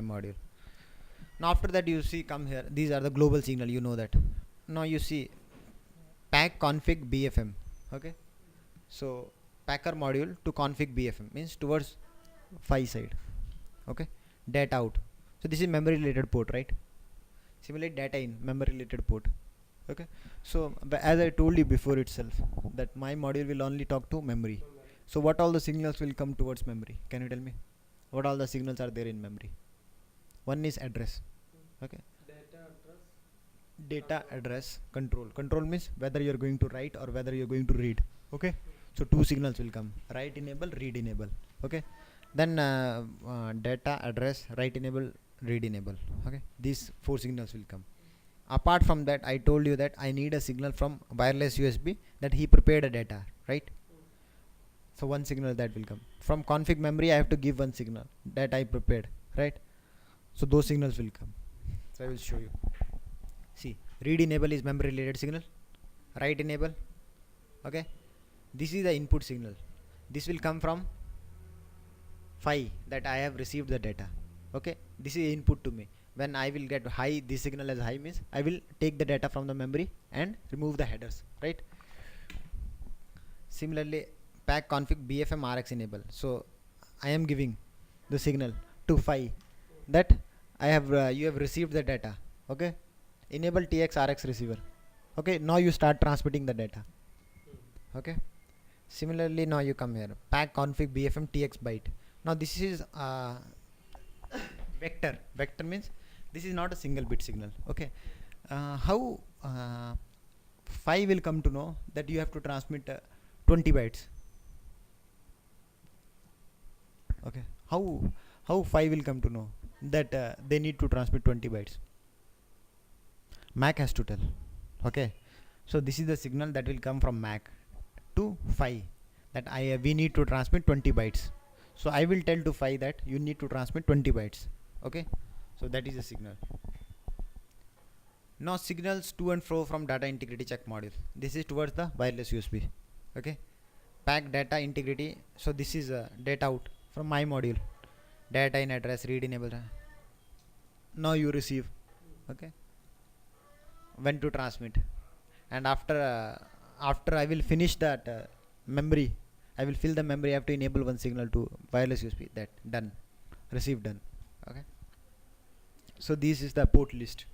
module. Now after that you see, come here, these are the global signal, you know that. Now you see pack config BFM. Okay, so packer module to config BFM means towards phi side. Okay, data out, so this is memory related port, right? Similarly data in, memory related port. Okay, so as I told you before itself that my module will only talk to memory. So what all the signals will come towards memory? Can you tell me what all the signals are there in memory? One is address. Okay, data address control. Control means whether you're going to write or whether you're going to read. Okay, so two signals will come: write enable, read enable. Okay, then data address, write enable, read enable. Okay, these four signals will come. Apart from that, I told you that I need a signal from wireless USB that he prepared a data, right? So one signal that will come from config memory. I have to give one signal that I prepared, right? So those signals will come. So I will show you. See, read enable is memory related signal, write enable. Okay, this is the input signal. This will come from phi that I have received the data. Okay, this is input to me. When I will get high, this signal as high means I will take the data from the memory and remove the headers, right? Similarly, pack config BFM RX enable. So I am giving the signal to phi that I have you have received the data. Okay, enable TX RX receiver. Okay, now you start transmitting the data. Okay, similarly now you come here, pack config BFM TX byte. Now this is vector. Vector means this is not a single bit signal. Okay, how phi will come to know that you have to transmit 20 bytes? Okay, how phi will come to know that they need to transmit 20 bytes? MAC has to tell. Okay, so this is the signal that will come from MAC to phi that we need to transmit 20 bytes. So I will tell to phi that you need to transmit 20 bytes. Okay, so that is the signal. Now signals to and fro from data integrity check module. This is towards the wireless USB. Okay, pack data integrity. So this is data out from my module. Data in, address, read enable. Now you receive. Okay, when to transmit, and after I will finish that memory, I will fill the memory. I have to enable one signal to wireless USB. That done, receive done. Okay, so this is the port list.